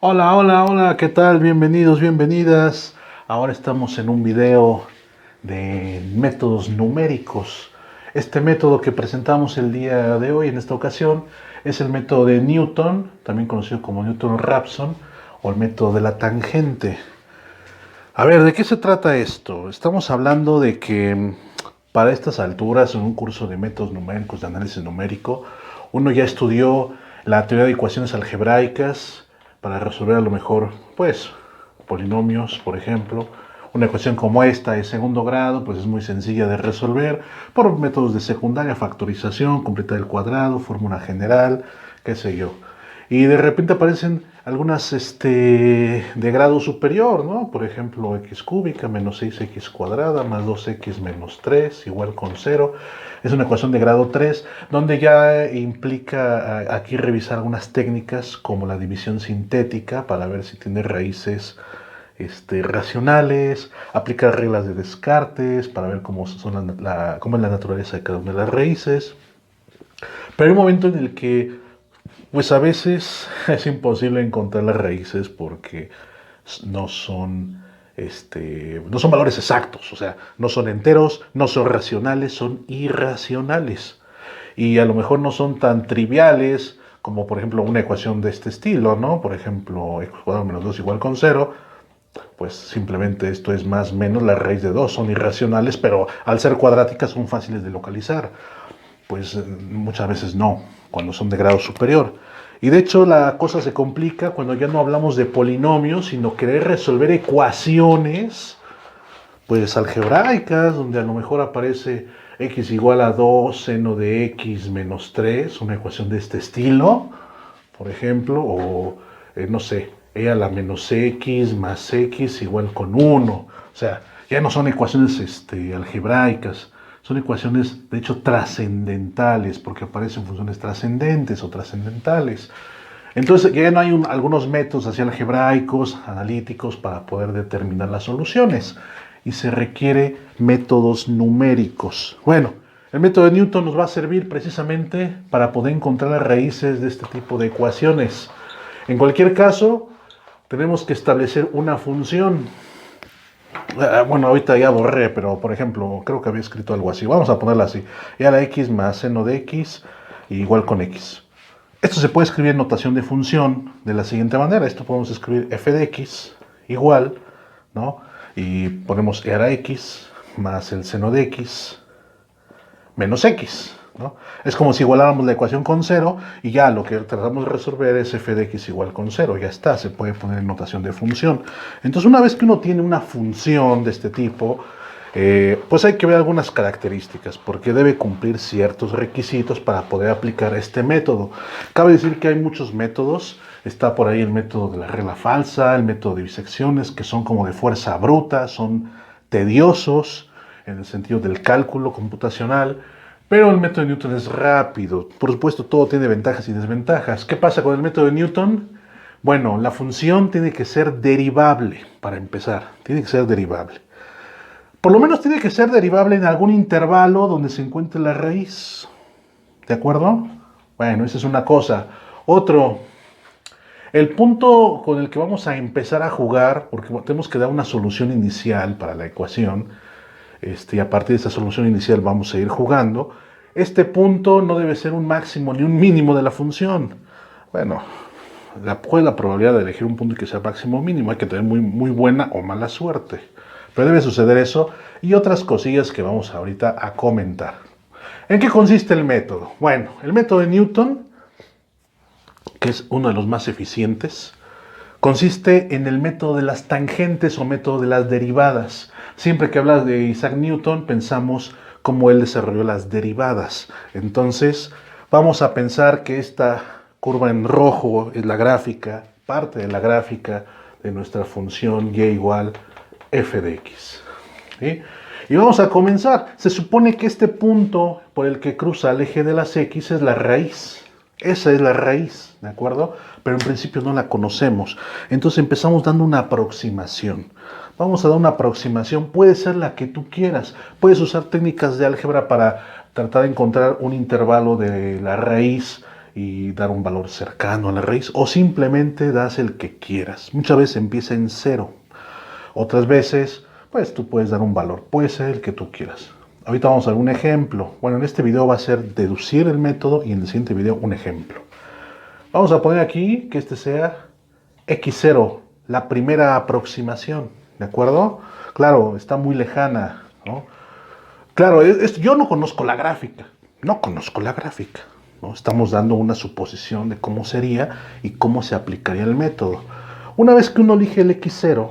Hola, hola, hola, ¿qué tal? Bienvenidos, bienvenidas. Ahora estamos en un video de métodos numéricos. Este método que presentamos el día de hoy, en esta ocasión, es el método de Newton, también conocido como Newton-Raphson, o el método de la tangente. A ver, ¿de qué se trata esto? Estamos hablando de que para estas alturas, en un curso de métodos numéricos, de análisis numérico, uno ya estudió la teoría de ecuaciones algebraicas para resolver a lo mejor, pues, polinomios, por ejemplo. Una ecuación como esta de segundo grado, pues es muy sencilla de resolver por métodos de secundaria, factorización, completa del cuadrado, fórmula general, qué sé yo. Y de repente aparecen algunas de grado superior, ¿no? Por ejemplo, x cúbica menos 6x cuadrada más 2x menos 3 igual con 0. Es una ecuación de grado 3, donde ya implica aquí revisar algunas técnicas como la división sintética para ver si tiene raíces racionales, aplicar reglas de Descartes para ver cómo es la naturaleza de cada una de las raíces. Pero hay un momento en el que pues a veces es imposible encontrar las raíces porque no son, no son valores exactos, o sea, no son enteros, no son racionales, son irracionales. Y a lo mejor no son tan triviales como por ejemplo una ecuación de este estilo, ¿no? Por ejemplo, x cuadrado menos 2 igual con 0, pues simplemente esto es más o menos la raíz de 2, son irracionales, pero al ser cuadráticas son fáciles de localizar. Pues muchas veces no, cuando son de grado superior. Y de hecho la cosa se complica cuando ya no hablamos de polinomios, sino querer resolver ecuaciones, pues algebraicas, donde a lo mejor aparece x igual a 2 seno de x menos 3, una ecuación de este estilo, por ejemplo, o no sé, e a la menos x más x igual con 1. O sea, ya no son ecuaciones algebraicas, son ecuaciones de hecho trascendentales, porque aparecen funciones trascendentes o trascendentales. Entonces ya no hay algunos métodos así algebraicos, analíticos, para poder determinar las soluciones. Y se requiere métodos numéricos. Bueno, el método de Newton nos va a servir precisamente para poder encontrar las raíces de este tipo de ecuaciones. En cualquier caso, tenemos que establecer una función. Bueno, ahorita ya borré, pero por ejemplo, creo que había escrito algo así. Vamos a ponerla así. E a la x más seno de x igual con x. Esto se puede escribir en notación de función de la siguiente manera. Esto podemos escribir f de x igual, ¿no? Y ponemos e a la x más el seno de x menos x, ¿no? Es como si igualáramos la ecuación con 0 y ya lo que tratamos de resolver es f de x igual con 0. Ya está, se puede poner en notación de función. Entonces, una vez que uno tiene una función de este tipo, pues hay que ver algunas características, porque debe cumplir ciertos requisitos para poder aplicar este método. Cabe decir que hay muchos métodos. Está por ahí el método de la regla falsa, el método de bisecciones, que son como de fuerza bruta, son tediosos en el sentido del cálculo computacional, pero el método de Newton es rápido. Por supuesto, todo tiene ventajas y desventajas. ¿Qué pasa con el método de Newton? Bueno, la función tiene que ser derivable, para empezar. Tiene que ser derivable. Por lo menos tiene que ser derivable en algún intervalo donde se encuentre la raíz. ¿De acuerdo? Bueno, esa es una cosa. Otro, el punto con el que vamos a empezar a jugar, porque tenemos que dar una solución inicial para la ecuación, y a partir de esa solución inicial vamos a ir jugando. Este punto no debe ser un máximo ni un mínimo de la función. Bueno, ¿cuál es la probabilidad de elegir un punto que sea máximo o mínimo? Hay que tener muy buena o mala suerte. Pero debe suceder eso y otras cosillas que vamos ahorita a comentar. ¿En qué consiste el método? Bueno, el método de Newton, que es uno de los más eficientes, consiste en el método de las tangentes o método de las derivadas. Siempre que hablas de Isaac Newton, pensamos cómo él desarrolló las derivadas. Entonces, vamos a pensar que esta curva en rojo es la gráfica, parte de la gráfica de nuestra función y igual f de x. ¿Sí? Y vamos a comenzar. Se supone que este punto por el que cruza el eje de las x es la raíz. Esa es la raíz, ¿de acuerdo? Pero en principio no la conocemos. Entonces empezamos dando una aproximación. Vamos a dar una aproximación, puede ser la que tú quieras. Puedes usar técnicas de álgebra para tratar de encontrar un intervalo de la raíz y dar un valor cercano a la raíz, o simplemente das el que quieras. Muchas veces empieza en 0, otras veces pues tú puedes dar un valor, puede ser el que tú quieras. Ahorita vamos a ver un ejemplo. Bueno, en este video va a ser deducir el método y en el siguiente video un ejemplo. Vamos a poner aquí que este sea x0, la primera aproximación, ¿de acuerdo? Claro, está muy lejana, ¿no? Claro, yo no conozco la gráfica, ¿no? Estamos dando una suposición de cómo sería y cómo se aplicaría el método. Una vez que uno elige el x0,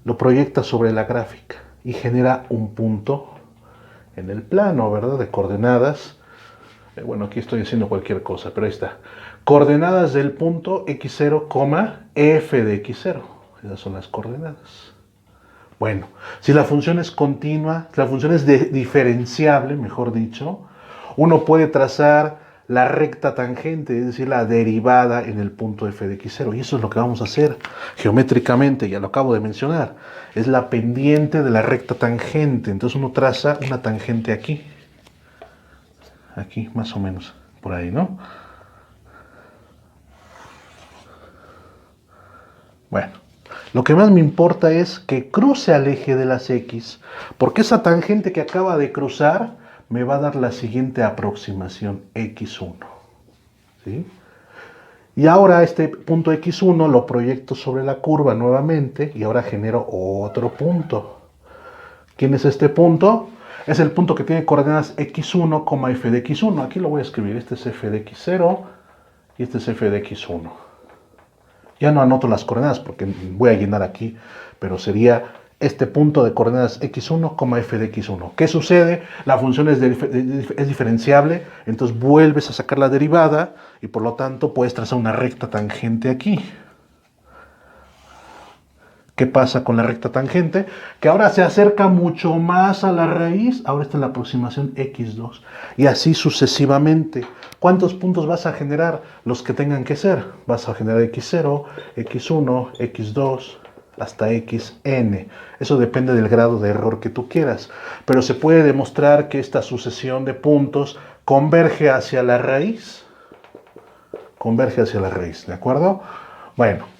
lo proyecta sobre la gráfica y genera un punto en el plano, ¿verdad? De coordenadas. Bueno, aquí estoy haciendo cualquier cosa, pero ahí está. Coordenadas del punto x0, f de x0. Esas son las coordenadas. Bueno, si la función es continua, si la función es diferenciable, mejor dicho, uno puede trazar la recta tangente, es decir, la derivada en el punto f de x0. Y eso es lo que vamos a hacer geométricamente, ya lo acabo de mencionar. Es la pendiente de la recta tangente. Entonces uno traza una tangente aquí. Aquí, más o menos, por ahí, ¿no? Bueno, lo que más me importa es que cruce al eje de las X, porque esa tangente que acaba de cruzar me va a dar la siguiente aproximación, x1. ¿Sí? Y ahora este punto x1 lo proyecto sobre la curva nuevamente y ahora genero otro punto. ¿Quién es este punto? Es el punto que tiene coordenadas x1, f de x1. Aquí lo voy a escribir. Este es f de x0 y este es f de x1. Ya no anoto las coordenadas porque voy a llenar aquí, pero sería este punto de coordenadas x1, f de x1. ¿Qué sucede? La función es diferenciable, entonces vuelves a sacar la derivada y por lo tanto puedes trazar una recta tangente aquí. ¿Qué pasa con la recta tangente? Que ahora se acerca mucho más a la raíz. Ahora está en la aproximación x2. Y así sucesivamente. ¿Cuántos puntos vas a generar? Los que tengan que ser. Vas a generar x0, x1, x2, hasta xn. Eso depende del grado de error que tú quieras. Pero se puede demostrar que esta sucesión de puntos converge hacia la raíz. Converge hacia la raíz, ¿de acuerdo? Bueno.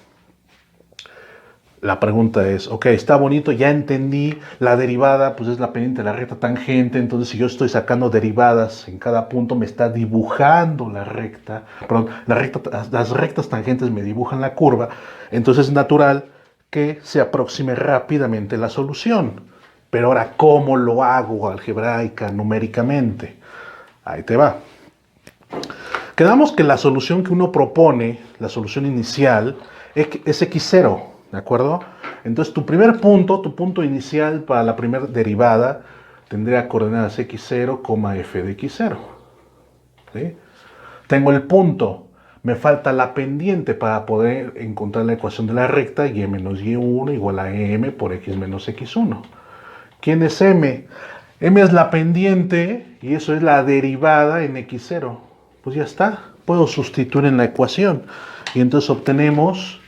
La pregunta es, ok, está bonito, ya entendí, la derivada pues es la pendiente de la recta tangente, entonces si yo estoy sacando derivadas en cada punto me está dibujando la recta, perdón, las rectas tangentes me dibujan la curva, entonces es natural que se aproxime rápidamente la solución. Pero ahora, ¿cómo lo hago algebraica, numéricamente? Ahí te va. Quedamos que la solución que uno propone, la solución inicial, es x0. ¿De acuerdo? Entonces tu primer punto, tu punto inicial para la primera derivada, tendría coordenadas x0, f de x0. ¿Sí? Tengo el punto, me falta la pendiente para poder encontrar la ecuación de la recta, y menos y1 igual a m por x menos x1. ¿Quién es m? M es la pendiente y eso es la derivada en x0. Pues ya está, puedo sustituir en la ecuación. Y entonces obtenemos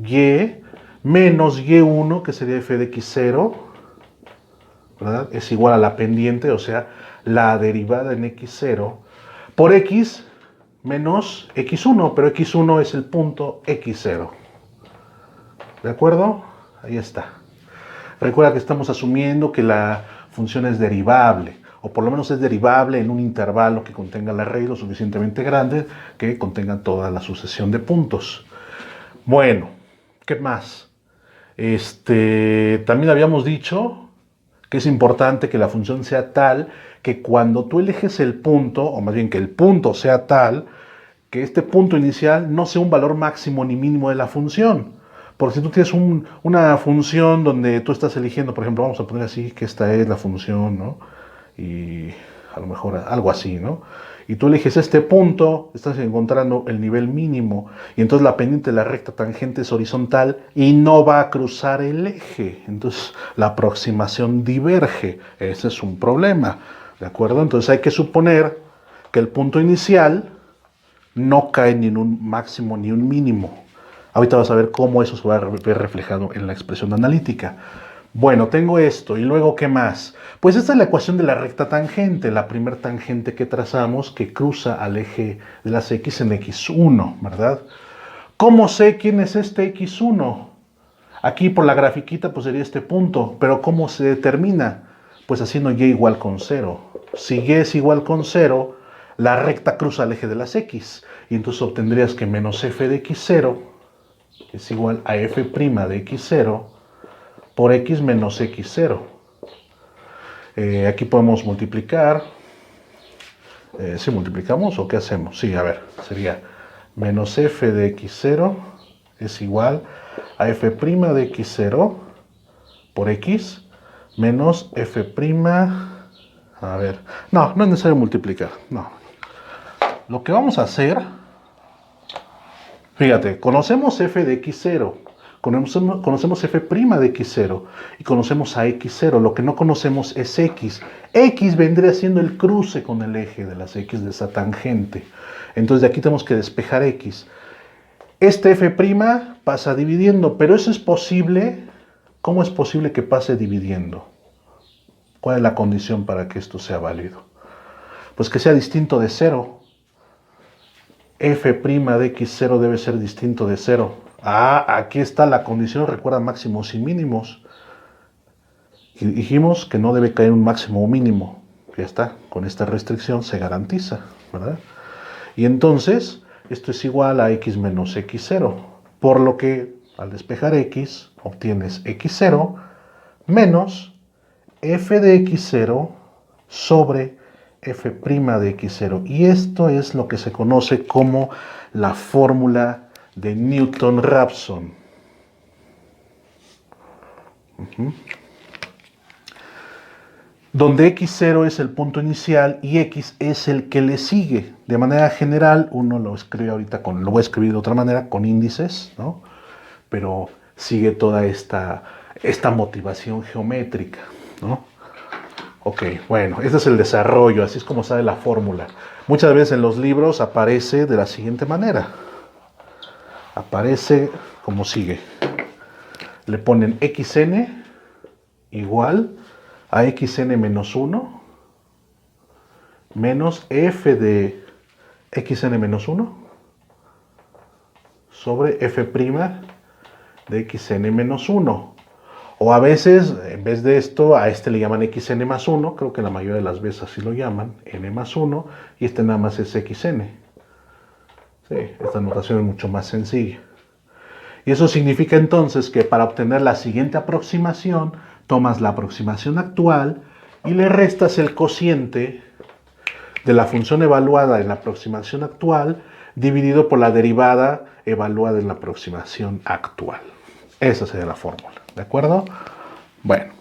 y menos y1, que sería f de x0, ¿verdad? Es igual a la pendiente, o sea, la derivada en x0, por x menos x1, pero x1 es el punto x0. ¿De acuerdo? Ahí está. Recuerda que estamos asumiendo que la función es derivable, o por lo menos es derivable en un intervalo que contenga la raíz lo suficientemente grande que contenga toda la sucesión de puntos. Bueno, ¿qué más? También habíamos dicho que es importante que la función sea tal que cuando tú eliges el punto, o más bien que el punto sea tal, que este punto inicial no sea un valor máximo ni mínimo de la función. Porque si tú tienes una función donde tú estás eligiendo, por ejemplo, vamos a poner así que esta es la función, ¿no? Y a lo mejor algo así, ¿no? Y tú eliges este punto, estás encontrando el nivel mínimo, y entonces la pendiente de la recta tangente es horizontal y no va a cruzar el eje. Entonces la aproximación diverge. Ese es un problema, ¿de acuerdo? Entonces hay que suponer que el punto inicial no cae ni en un máximo ni un mínimo. Ahorita vas a ver cómo eso se va a ver reflejado en la expresión analítica. Bueno, tengo esto, y luego, ¿qué más? Pues esta es la ecuación de la recta tangente, la primer tangente que trazamos que cruza al eje de las X en X1, ¿verdad? ¿Cómo sé quién es este X1? Aquí por la grafiquita pues sería este punto, pero ¿cómo se determina? Pues haciendo y igual con 0. Si y es igual con 0, la recta cruza el eje de las X, y entonces obtendrías que menos f de x0 es igual a f' de x0 por x menos x0. Aquí podemos multiplicar. ¿Sí multiplicamos o qué hacemos? Sí, a ver, sería menos f de x0 es igual a f' de x0 por x menos f'. A ver, no es necesario multiplicar, no. Lo que vamos a hacer, fíjate, conocemos f de x0, conocemos f' de x0 y conocemos a x0. Lo que no conocemos es x. X vendría siendo el cruce con el eje de las x de esa tangente. Entonces de aquí tenemos que despejar x. Este f' pasa dividiendo, pero eso es posible. ¿Cómo es posible que pase dividiendo? ¿Cuál es la condición para que esto sea válido? Pues que sea distinto de 0. F' de x0 debe ser distinto de 0. Aquí está la condición, recuerda máximos y mínimos. Y dijimos que no debe caer un máximo o mínimo. Ya está, con esta restricción se garantiza, ¿verdad? Y entonces, esto es igual a x menos x0. Por lo que, al despejar x, obtienes x0 menos f de x0 sobre f' de x0. Y esto es lo que se conoce como la fórmula de Newton-Raphson. Donde x0 es el punto inicial y x es el que le sigue. De manera general, uno lo escribe ahorita lo voy a escribir de otra manera, con índices, ¿no? Pero sigue toda esta motivación geométrica, ¿no? Ok, bueno, este es el desarrollo, así es como sale la fórmula. Muchas veces en los libros aparece de la siguiente manera. Aparece como sigue. Le ponen xn igual a xn menos 1 menos f de xn menos 1 sobre f' de xn menos 1. O a veces, en vez de esto, a este le llaman xn más 1, creo que la mayoría de las veces así lo llaman, n más 1, y este nada más es xn. Sí, esta notación es mucho más sencilla. Y eso significa entonces que para obtener la siguiente aproximación, tomas la aproximación actual y le restas el cociente de la función evaluada en la aproximación actual dividido por la derivada evaluada en la aproximación actual. Esa sería la fórmula, ¿de acuerdo? Bueno,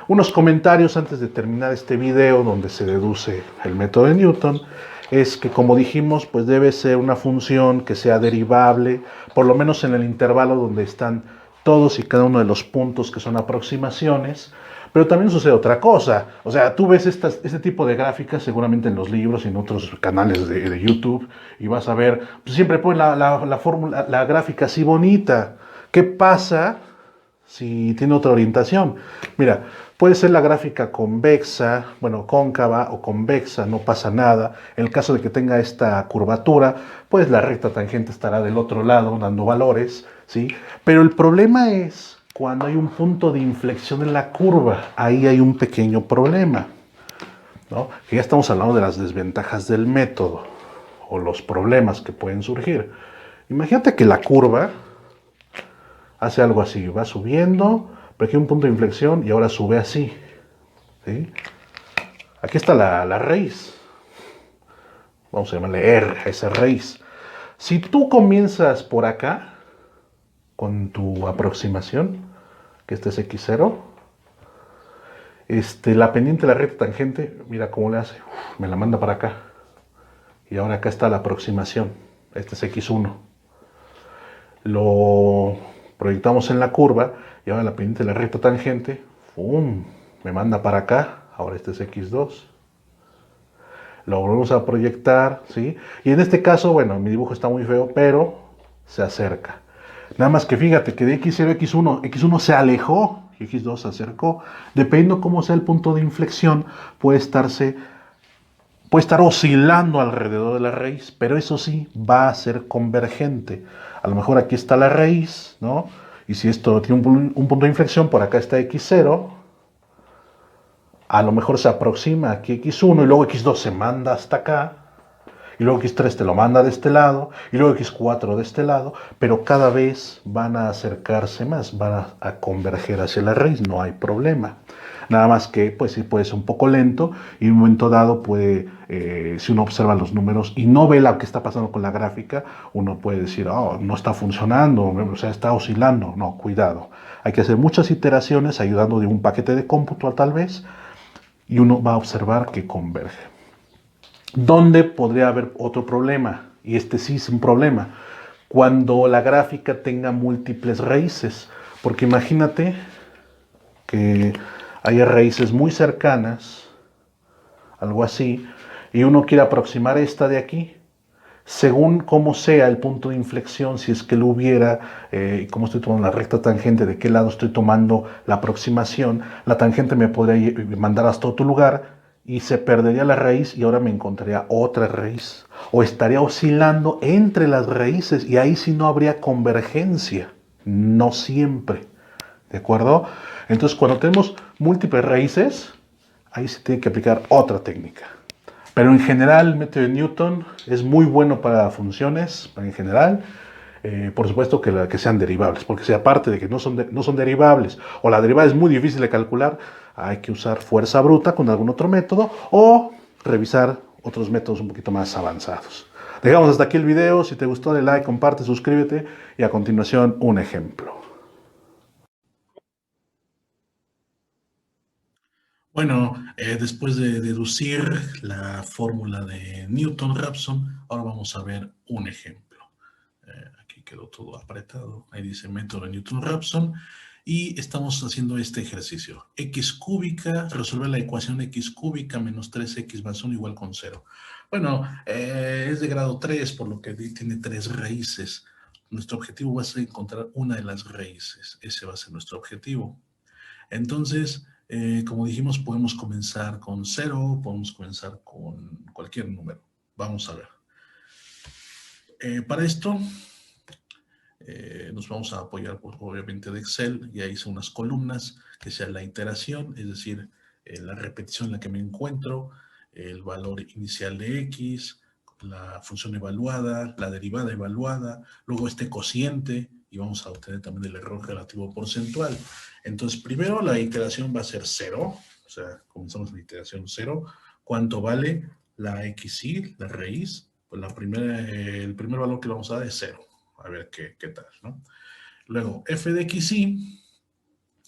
unos comentarios antes de terminar este video donde se deduce el método de Newton es que, como dijimos, pues debe ser una función que sea derivable, por lo menos en el intervalo donde están todos y cada uno de los puntos que son aproximaciones. Pero también sucede otra cosa. O sea, tú ves este tipo de gráficas seguramente en los libros y en otros canales de YouTube y vas a ver, pues siempre ponen la fórmula, la gráfica así bonita. ¿Qué pasa si tiene otra orientación? Mira, puede ser la gráfica convexa, bueno, cóncava o convexa, no pasa nada. En el caso de que tenga esta curvatura, pues la recta tangente estará del otro lado dando valores, ¿sí? Pero el problema es cuando hay un punto de inflexión en la curva. Ahí hay un pequeño problema, ¿no? Que ya estamos hablando de las desventajas del método o los problemas que pueden surgir. Imagínate que la curva hace algo así, va subiendo, pero aquí hay un punto de inflexión y ahora sube así, ¿sí? Aquí está la raíz. Vamos a llamarle R a esa raíz. Si tú comienzas por acá, con tu aproximación, que este es x0, la pendiente de la recta tangente, mira cómo le hace, me la manda para acá. Y ahora acá está la aproximación, este es x1. Lo proyectamos en la curva y ahora la pendiente de la recta tangente, ¡pum!, me manda para acá. Ahora este es x2. Lo volvemos a proyectar, ¿sí? Y en este caso, bueno, mi dibujo está muy feo, pero se acerca. Nada más que fíjate que de x0 a x1 se alejó y x2 se acercó. Dependiendo cómo sea el punto de inflexión, puede estar oscilando alrededor de la raíz, pero eso sí, va a ser convergente. A lo mejor aquí está la raíz, ¿no? Y si esto tiene un punto de inflexión, por acá está x0, a lo mejor se aproxima aquí x1 y luego x2 se manda hasta acá, y luego x3 te lo manda de este lado, y luego x4 de este lado, pero cada vez van a acercarse más, van a converger hacia la raíz, no hay problema. Nada más que, pues sí, puede ser un poco lento y en un momento dado puede, si uno observa los números y no ve lo que está pasando con la gráfica, uno puede decir, oh, no está funcionando, o sea, está oscilando. No, cuidado. Hay que hacer muchas iteraciones ayudando de un paquete de cómputo tal vez y uno va a observar que converge. ¿Dónde podría haber otro problema? Y este sí es un problema. Cuando la gráfica tenga múltiples raíces. Porque imagínate que haya raíces muy cercanas, algo así, y uno quiere aproximar esta de aquí. Según cómo sea el punto de inflexión, si es que lo hubiera, cómo estoy tomando la recta tangente, de qué lado estoy tomando la aproximación, la tangente me podría mandar hasta otro lugar y se perdería la raíz y ahora me encontraría otra raíz. O estaría oscilando entre las raíces y ahí sí no habría convergencia. No siempre. ¿De acuerdo? Entonces, cuando tenemos múltiples raíces, ahí se tiene que aplicar otra técnica. Pero en general, el método de Newton es muy bueno para funciones, en general. Por supuesto que sean derivables, porque si aparte de que no son derivables o la derivada es muy difícil de calcular, hay que usar fuerza bruta con algún otro método o revisar otros métodos un poquito más avanzados. Dejamos hasta aquí el video. Si te gustó, dale like, comparte, suscríbete y a continuación un ejemplo. Bueno, después de deducir la fórmula de Newton-Raphson, ahora vamos a ver un ejemplo. Aquí quedó todo apretado. Ahí dice método de Newton-Raphson. Y estamos haciendo este ejercicio. X cúbica, resolver la ecuación X cúbica menos 3X más 1 igual con 0. Bueno, es de grado 3, por lo que tiene 3 raíces. Nuestro objetivo va a ser encontrar una de las raíces. Ese va a ser nuestro objetivo. Entonces, como dijimos, podemos comenzar con 0, podemos comenzar con cualquier número. Vamos a ver. Para esto, nos vamos a apoyar, pues, obviamente, de Excel. Ya hice unas columnas que sea la iteración, es decir, la repetición en la que me encuentro, el valor inicial de X, la función evaluada, la derivada evaluada, luego este cociente, y vamos a obtener también el error relativo porcentual. Entonces, primero la iteración va a ser 0, o sea, comenzamos la iteración 0. ¿Cuánto vale la XY, la raíz? Pues el primer valor que le vamos a dar es 0. A ver qué tal, ¿no? Luego, f de XY,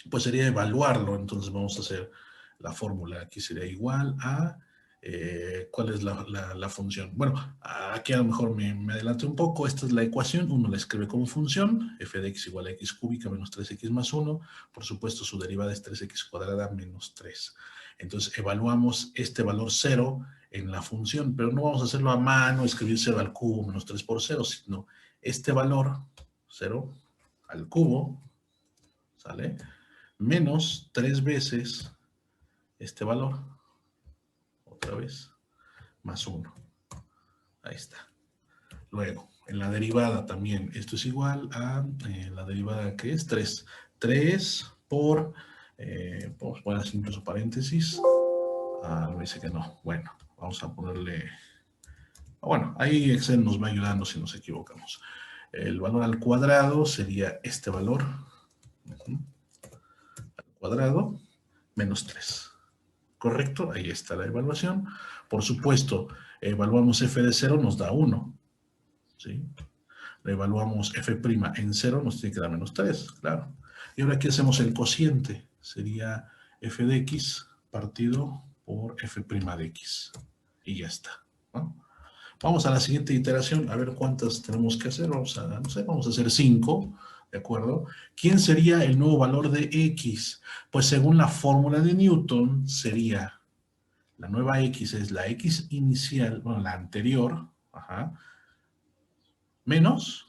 pues sería evaluarlo. Entonces vamos a hacer la fórmula. Aquí sería igual a... ¿cuál es la función? Bueno, aquí a lo mejor me adelanté un poco. Esta es la ecuación. Uno la escribe como función. F de x igual a x cúbica menos 3x más 1. Por supuesto, su derivada es 3x cuadrada menos 3. Entonces, evaluamos este valor 0 en la función, pero no vamos a hacerlo a mano, escribir 0 al cubo menos 3 por 0, sino este valor, 0 al cubo, ¿sale? Menos 3 veces este valor, otra vez, más 1. Ahí está. Luego, en la derivada también, esto es igual a la derivada que es 3. 3 por, podemos poner así incluso paréntesis. Me dice que no. Bueno, vamos a ponerle... Bueno, ahí Excel nos va ayudando si nos equivocamos. El valor al cuadrado sería este valor. Al cuadrado menos 3. ¿Correcto? Ahí está la evaluación. Por supuesto, evaluamos f de 0, nos da 1. ¿Sí? Le evaluamos f' en 0, nos tiene que dar menos 3, claro. Y ahora aquí hacemos el cociente. Sería f de x partido por f' de x. Y ya está, ¿no? Vamos a la siguiente iteración, a ver cuántas tenemos que hacer. Vamos a, no sé, vamos a hacer 5, ¿de acuerdo? ¿Quién sería el nuevo valor de x? Pues según la fórmula de Newton, sería, la nueva x es la x inicial, bueno, la anterior, menos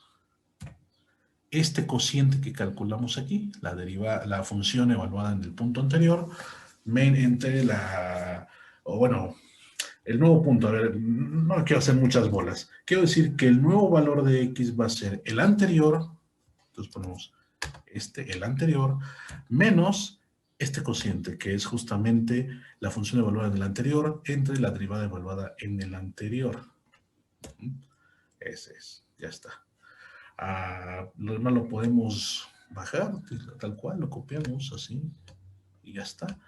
este cociente que calculamos aquí, la función evaluada en el punto anterior, entre el nuevo punto. A ver, no quiero hacer muchas bolas. Quiero decir que el nuevo valor de x va a ser el anterior, entonces ponemos el anterior, menos este cociente, que es justamente la función evaluada en el anterior entre la derivada evaluada en el anterior. Ese es, ya está. Lo demás lo podemos bajar, tal cual, lo copiamos así, y ya está.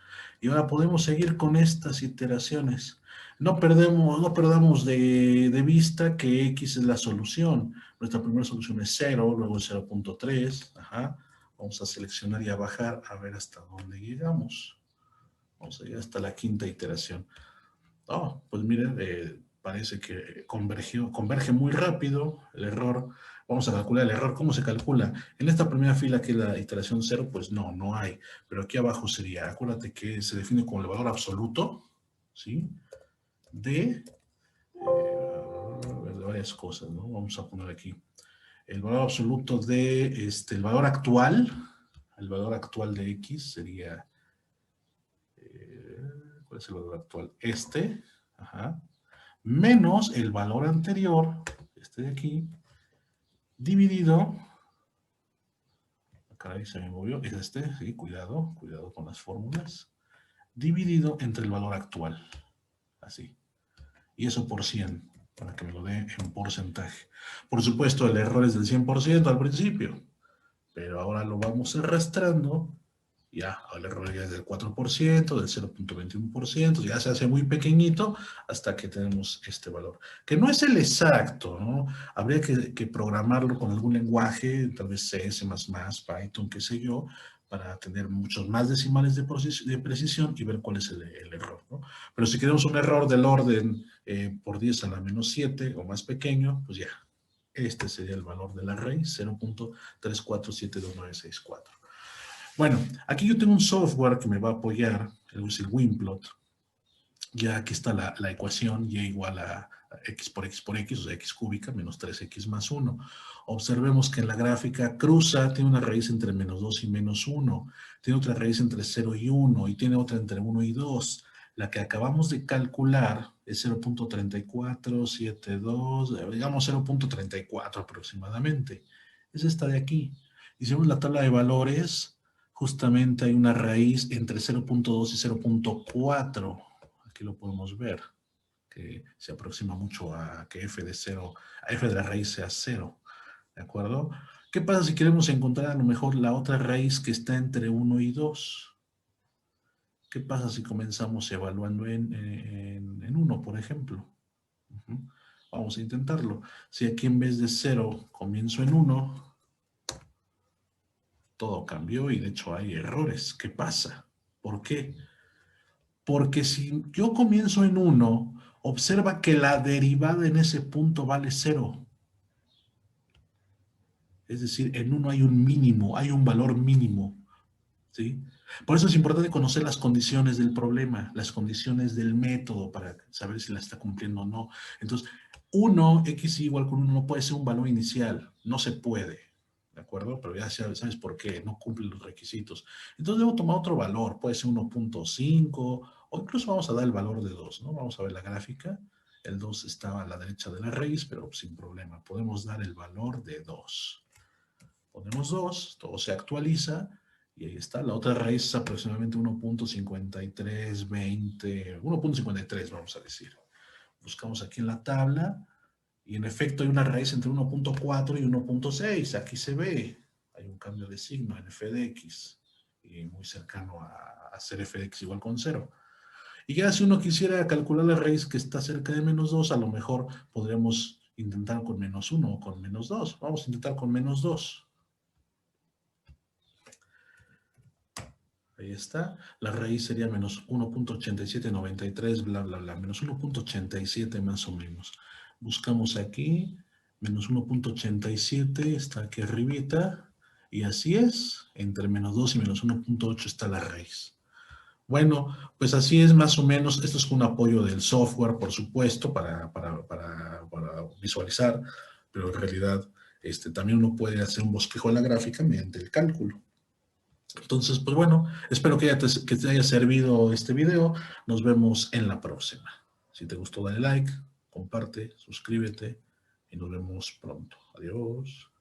Y ahora podemos seguir con estas iteraciones. No perdamos de vista que x es la solución. Nuestra primera solución es 0, luego es 0.3. Vamos a seleccionar y a bajar a ver hasta dónde llegamos. Vamos a llegar hasta la quinta iteración. Pues miren, parece que converge muy rápido el error. Vamos a calcular el error. ¿Cómo se calcula? En esta primera fila, que es la iteración 0, pues no hay. Pero aquí abajo sería, acuérdate que se define como el valor absoluto, ¿sí? De varias cosas, ¿no? Vamos a poner aquí el valor absoluto de, el valor actual de x sería, ¿cuál es el valor actual? Menos el valor anterior, de aquí, dividido, caray, se me movió, es sí, cuidado con las fórmulas, dividido entre el valor actual, así, y eso por 100, para que me lo dé en porcentaje. Por supuesto, el error es del 100% al principio, pero ahora lo vamos arrastrando. Ya, el error ya es del 4%, del 0.21%, ya se hace muy pequeñito hasta que tenemos este valor. Que no es el exacto, ¿no? Habría que programarlo con algún lenguaje, tal vez C, C++, Python, qué sé yo, para tener muchos más decimales de precisión y ver cuál es el error, ¿no? Pero si queremos un error del orden por 10 a la menos 7 o más pequeño, pues ya, este sería el valor de la raíz, 0.3472964. Bueno, aquí yo tengo un software que me va a apoyar, es el Winplot. Ya aquí está la ecuación, y igual a x por x por x, o sea, x cúbica menos 3x más 1. Observemos que en la gráfica cruza, tiene una raíz entre menos 2 y menos 1, tiene otra raíz entre 0 y 1, y tiene otra entre 1 y 2. La que acabamos de calcular es 0.3472, digamos 0.34 aproximadamente. Es esta de aquí. Hicimos la tabla de valores, justamente hay una raíz entre 0.2 y 0.4. Aquí lo podemos ver, que se aproxima mucho a que f de 0, a f de la raíz sea 0, ¿de acuerdo? ¿Qué pasa si queremos encontrar a lo mejor la otra raíz que está entre 1 y 2? ¿Qué pasa si comenzamos evaluando en 1, por ejemplo? Vamos a intentarlo. Si aquí en vez de 0 comienzo en 1, todo cambió y de hecho hay errores. ¿Qué pasa? ¿Por qué? Porque si yo comienzo en 1, observa que la derivada en ese punto vale 0. Es decir, en 1 hay un mínimo, hay un valor mínimo, ¿sí? Por eso es importante conocer las condiciones del problema, las condiciones del método para saber si la está cumpliendo o no. Entonces, 1, x igual con 1 no puede ser un valor inicial, no se puede, ¿de acuerdo? Pero ya sabes por qué, no cumple los requisitos. Entonces debo tomar otro valor, puede ser 1.5 o incluso vamos a dar el valor de 2, ¿no? Vamos a ver la gráfica, el 2 estaba a la derecha de la raíz, pero sin problema, podemos dar el valor de 2. Ponemos 2, todo se actualiza, y ahí está. La otra raíz es aproximadamente 1.5320, 1.53 vamos a decir. Buscamos aquí en la tabla, y en efecto hay una raíz entre 1.4 y 1.6. Aquí se ve, hay un cambio de signo en f de x, y muy cercano a ser f de x igual con 0. Y ya si uno quisiera calcular la raíz que está cerca de menos 2, a lo mejor podríamos intentar con menos 1 o con menos 2. Vamos a intentar con menos 2. Ahí está. La raíz sería menos 1.8793, bla, bla, bla. Menos 1.87 más o menos. Buscamos aquí. Menos 1.87 está aquí arribita. Y así es. Entre menos 2 y menos 1.8 está la raíz. Bueno, pues así es más o menos. Esto es un apoyo del software, por supuesto, para visualizar. Pero en realidad También uno puede hacer un bosquejo de la gráfica mediante el cálculo. Entonces, pues bueno, espero que te haya servido este video. Nos vemos en la próxima. Si te gustó, dale like, comparte, suscríbete y nos vemos pronto. Adiós.